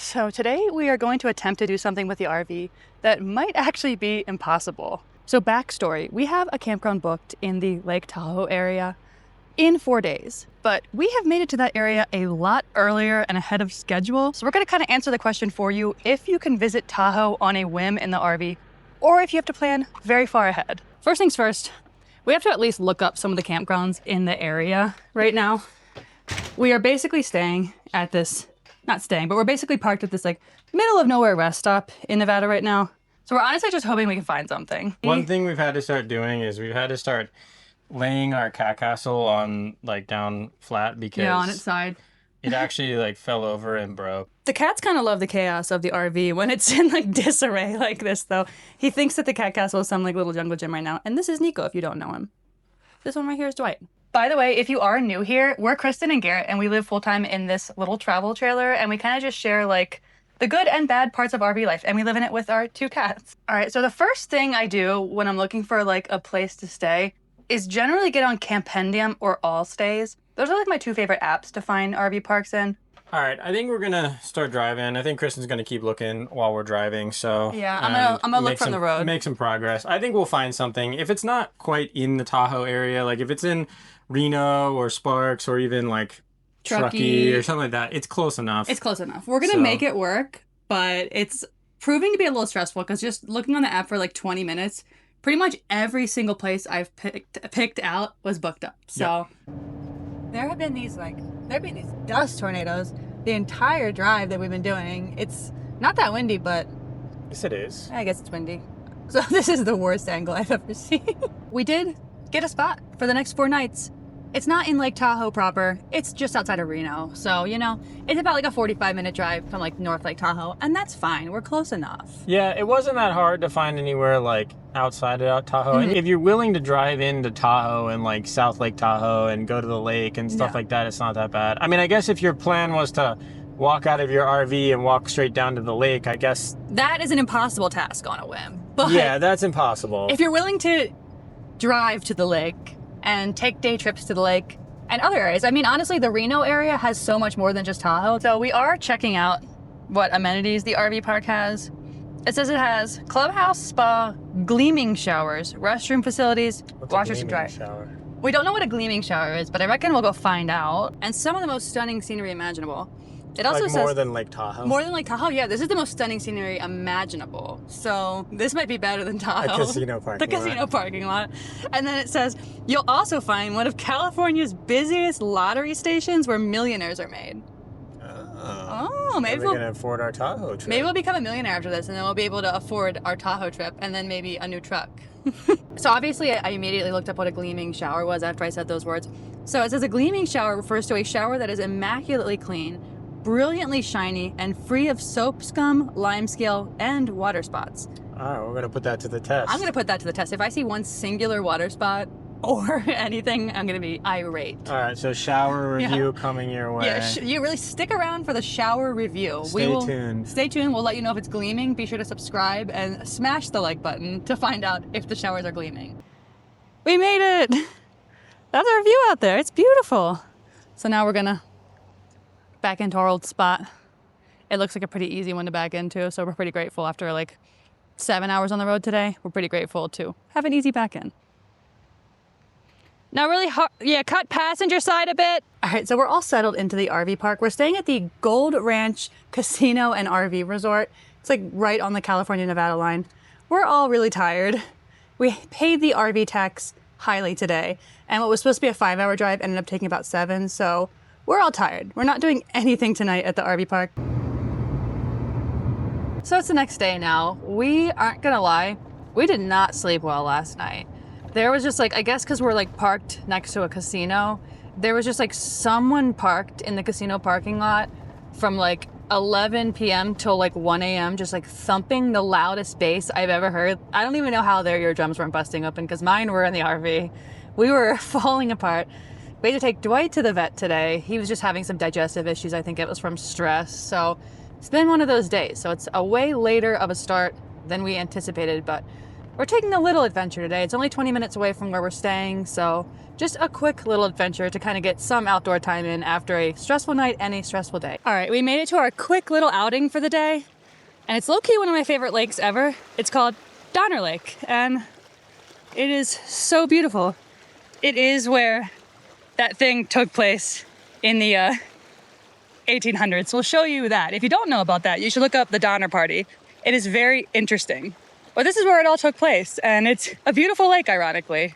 So today we are going to attempt to do something with the RV that might actually be impossible. So backstory, we have a campground booked in the Lake Tahoe area in 4 days, but we have made it to that area a lot earlier and ahead of schedule. So we're going to kind of answer the question for you if you can visit Tahoe on a whim in the RV, or if you have to plan very far ahead. First things first, we have to at least look up some of the campgrounds in the area right now. We are basically staying at this, not staying, but we're basically parked at this like middle of nowhere rest stop in Nevada right now. So we're honestly just hoping we can find something. One thing we've had to start doing is we've had to start laying our cat castle on like down flat because on its side. It actually like fell over and broke. The cats kind of love the chaos of the RV when it's in like disarray like this though. He thinks that the cat castle is some like little jungle gym right now. And this is Nico if you don't know him. This one right here is Dwight. By the way, if you are new here, we're Kristen and Garrett and we live full-time in this little travel trailer and we kind of just share like the good and bad parts of RV life and we live in it with our 2 cats. All right, so the first thing I do when I'm looking for like a place to stay is generally get on Campendium or All Stays. Those are like my 2 favorite apps to find RV parks in. All right, I think we're gonna start driving. I think Kristen's gonna keep looking while we're driving. So yeah, I'm gonna look from the road. Make some progress. I think we'll find something. If it's not quite in the Tahoe area, like if it's in Reno or Sparks or even like Truckee or something like that, it's close enough. It's close enough. We're gonna make it work, but it's proving to be a little stressful because just looking on the app for like 20 minutes, pretty much every single place I've picked out was booked up. So there have been these dust tornadoes the entire drive that we've been doing. It's not that windy, but yes, it is. I guess it's windy. So this is the worst angle I've ever seen. We did get a spot for the next 4 nights. It's not in Lake Tahoe proper. It's just outside of Reno. So, you know, it's about like a 45-minute drive from like North Lake Tahoe, and that's fine. We're close enough. Yeah, it wasn't that hard to find anywhere like outside of Tahoe. Mm-hmm. If you're willing to drive into Tahoe and like South Lake Tahoe and go to the lake and stuff like that, it's not that bad. I mean, I guess if your plan was to walk out of your RV and walk straight down to the lake, I guess that is an impossible task on a whim. But yeah, that's impossible. If you're willing to drive to the lake and take day trips to the lake and other areas. I mean, honestly, the Reno area has so much more than just Tahoe. So we are checking out what amenities the RV park has. It says it has clubhouse, spa, gleaming showers, restroom facilities, washers and dryers. We don't know what a gleaming shower is, but I reckon we'll go find out. And some of the most stunning scenery imaginable. It also like says more than Lake Tahoe. More than Lake Tahoe, yeah. This is the most stunning scenery imaginable. So this might be better than Tahoe. A casino parking lot. The casino parking lot. And then it says, you'll also find one of California's busiest lottery stations where millionaires are made. Oh, maybe we're going to afford our Tahoe trip. Maybe we'll become a millionaire after this, and then we'll be able to afford our Tahoe trip, and then maybe a new truck. So obviously, I immediately looked up what a gleaming shower was after I said those words. So it says a gleaming shower refers to a shower that is immaculately clean, brilliantly shiny, and free of soap scum, lime scale, and water spots. All right, we're going to put that to the test. I'm going to put that to the test. If I see one singular water spot or anything, I'm going to be irate. All right, so shower review coming your way. Yeah, you really stick around for the shower review. Stay tuned. Stay tuned. We'll let you know if it's gleaming. Be sure to subscribe and smash the like button to find out if the showers are gleaming. We made it. That's our view out there. It's beautiful. So now we're going to back into our old spot. It looks like a pretty easy one to back into, so we're pretty grateful after like 7 hours on the road today. We're pretty grateful to have an easy back in. Now really hard, cut passenger side a bit. All right, so we're all settled into the RV park. We're staying at the Gold Ranch Casino and RV Resort. It's like right on the California-Nevada line. We're all really tired. We paid the RV tax highly today, and what was supposed to be a 5-hour drive ended up taking about 7, so we're all tired. We're not doing anything tonight at the RV park. So it's the next day now. We aren't gonna lie, we did not sleep well last night. There was just like, I guess because we're like parked next to a casino, there was just like someone parked in the casino parking lot from like 11 p.m. till like 1 a.m. just like thumping the loudest bass I've ever heard. I don't even know how their eardrums weren't busting open because mine were in the RV. We were falling apart. We had to take Dwight to the vet today. He was just having some digestive issues. I think it was from stress. So it's been one of those days. So it's a way later of a start than we anticipated, but we're taking a little adventure today. It's only 20 minutes away from where we're staying, so just a quick little adventure to kind of get some outdoor time in after a stressful night and a stressful day. All right, we made it to our quick little outing for the day, and it's low-key one of my favorite lakes ever. It's called Donner Lake, and it is so beautiful. It is where that thing took place in the 1800s. We'll show you that. If you don't know about that, you should look up the Donner Party. It is very interesting. But this is where it all took place, and it's a beautiful lake, ironically.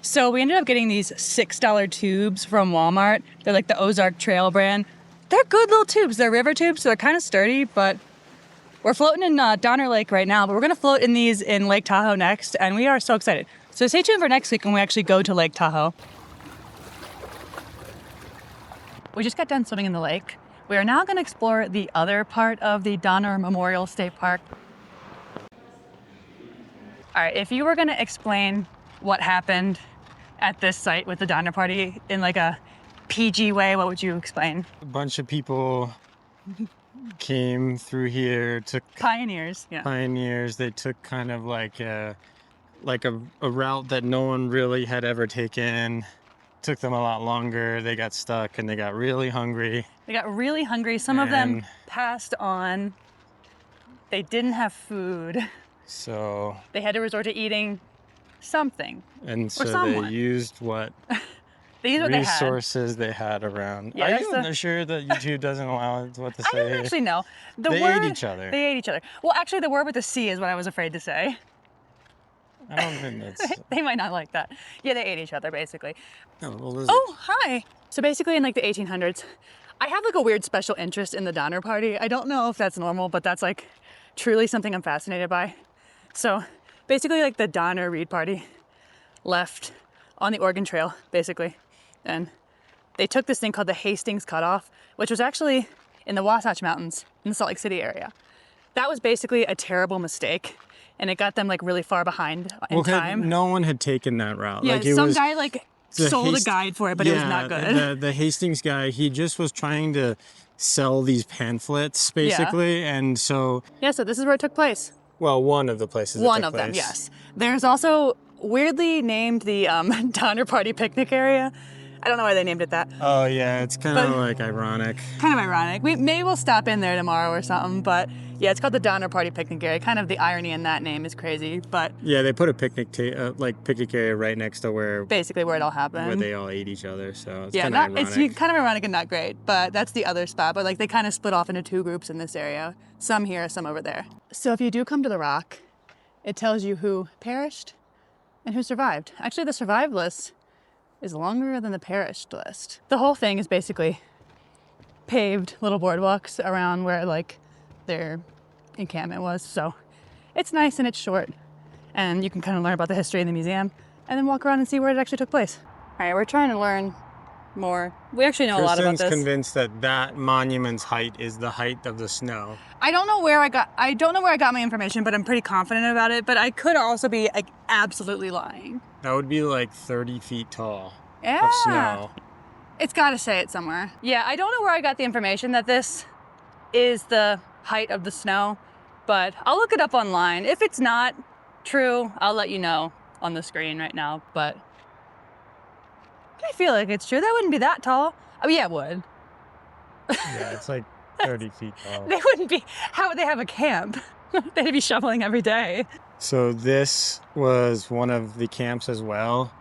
So we ended up getting these $6 tubes from Walmart. They're like the Ozark Trail brand. They're good little tubes. They're river tubes, so they're kind of sturdy, but we're floating in Donner Lake right now, but we're gonna float in these in Lake Tahoe next, and we are so excited. So stay tuned for next week when we actually go to Lake Tahoe. We just got done swimming in the lake. We are now gonna explore the other part of the Donner Memorial State Park. All right, if you were gonna explain what happened at this site with the Donner Party in like a PG way, what would you explain? A bunch of people came through here, took Pioneers, yeah. pioneers. They took kind of like a route that no one really had ever taken. Took them a lot longer. They got stuck and they got really hungry. They got really hungry. Some of them passed on. They didn't have food. So They had to resort to eating something. and so someone. they used what They used what they had. resources they had around. Yeah, Are that's you sure that YouTube doesn't allow us what to I say? don't actually know. The They word, ate each other. They ate each other. Well, actually, the word with the C is what I was afraid to say. I don't think that's. They might not like that. Yeah, they ate each other, basically. Oh, well, is Oh, hi. So basically in like the 1800s, I have like a weird special interest in the Donner Party. I don't know if that's normal, but that's like truly something I'm fascinated by. So basically like the Donner Reed Party left on the Oregon Trail, basically. And they took this thing called the Hastings Cutoff, which was actually in the Wasatch Mountains in the Salt Lake City area. That was basically a terrible mistake. And it got them like really far behind in time. No one had taken that route. Yeah, like, it some was, guy like sold a guide for it, but it was not good. The Hastings guy, he just was trying to sell these pamphlets, basically. And so, Yeah, so this is where it took place. well, one of the places it One took of them, place. yes. There's also weirdly named the Donner Party picnic area. I don't know why they named it that. Oh, yeah, it's kind of like ironic. Kind of ironic. Maybe we'll stop in there tomorrow or something, but yeah, it's called the Donner Party picnic area. Kind of the irony in that name is crazy, but Yeah, they put a picnic area right next to where basically where it all happened. they all ate each other. So it's Yeah, kind of ironic. it's kind of ironic and not great, but that's the other spot. But like they kind of split off into two groups in this area. Some here, some over there. So if you do come to the rock, it tells you who perished and who survived. Actually, the survived list is longer than the perished list. The whole thing is basically paved little boardwalks around where like their encampment was. So it's nice and it's short. And you can kind of learn about the history in the museum and then walk around and see where it actually took place. All right, we're trying to learn more. We actually know a lot about Kristen's this. convinced that monument's height is the height of the snow. I don't know where I got my information, but I'm pretty confident about it. But I could also be like absolutely lying. That would be like 30 feet tall Yeah. of snow. It's got to say it somewhere. Yeah, I don't know where I got the information that this is the height of the snow, but I'll look it up online. If it's not true, I'll let you know on the screen right now. But I feel like it's true. That wouldn't be that tall. Oh yeah, it would. Yeah, it's like 30 feet tall. They wouldn't be. How would they have a camp? They'd be shoveling every day. So this was one of the camps as well.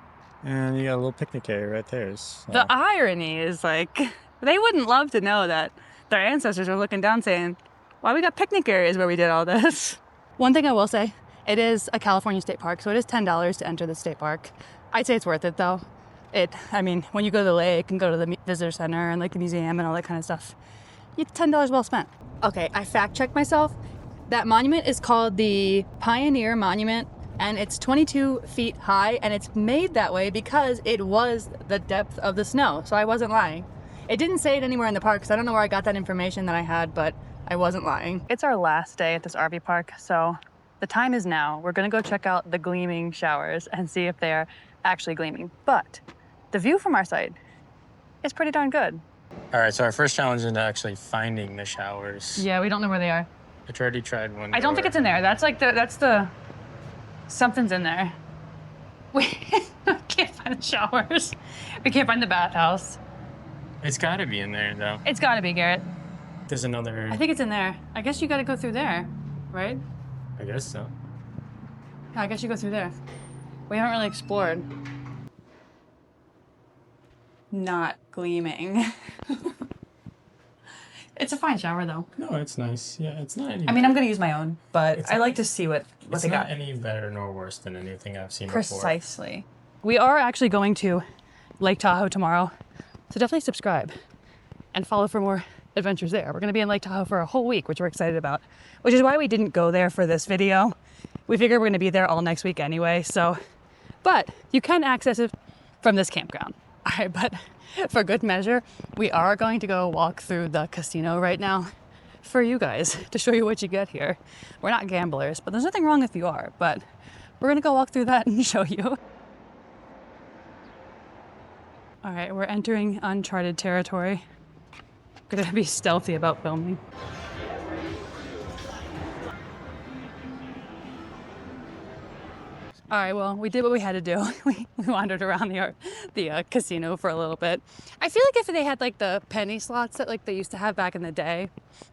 And you got a little picnic area right there. So. The irony is like, they wouldn't love to know that their ancestors are looking down saying, why we got picnic areas where we did all this? One thing I will say, it is a California state park, so it is $10 to enter the state park. I'd say it's worth it though. When you go to the lake and go to the visitor center and like the museum and all that kind of stuff, it's $10 well spent. Okay, I fact checked myself. That monument is called the Pioneer Monument, and it's 22 feet high, and it's made that way because it was the depth of the snow, so I wasn't lying. It didn't say it anywhere in the park, so I don't know where I got that information that I had, but I wasn't lying. It's our last day at this RV park, so the time is now. We're gonna go check out the gleaming showers and see if they're actually gleaming. But the view from our side is pretty darn good. All right, so our first challenge is actually finding the showers. Yeah, we don't know where they are. I already tried one. I don't think it's in there. That's like the something's in there. We can't find the showers. We can't find the bathhouse. It's got to be in there though. It's got to be, Garrett. There's another. I think it's in there. I guess you got to go through there, right? I guess so. Yeah, I guess you go through there. We haven't really explored. Not gleaming. It's a fine shower though. No, it's nice. Yeah, it's not any. I mean, I'm gonna use my own, but I like to see what It's they not got. any better nor worse than anything I've seen before. Precisely. We are actually going to Lake Tahoe tomorrow, so definitely subscribe and follow for more adventures there. We're gonna be in Lake Tahoe for a whole week, which we're excited about, which is why we didn't go there for this video. We figured we're gonna be there all next week anyway, so, but you can access it from this campground. All right, but for good measure, we are going to go walk through the casino right now for you guys to show you what you get here. We're not gamblers, but there's nothing wrong if you are, but we're gonna go walk through that and show you. All right, we're entering uncharted territory. Gonna be stealthy about filming. All right, well, we did what we had to do. We wandered around the casino for a little bit. I feel like if they had like the penny slots that like they used to have back in the day,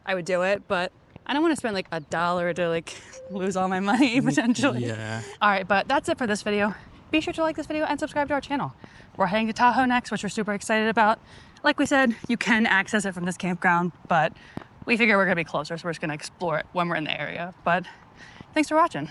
I would do it, but I don't want to spend like $1 to like lose all my money potentially. Yeah. All right, but that's it for this video. Be sure to like this video and subscribe to our channel. We're heading to Tahoe next, which we're super excited about. Like we said, you can access it from this campground, but we figure we're gonna be closer, so we're just gonna explore it when we're in the area. But thanks for watching.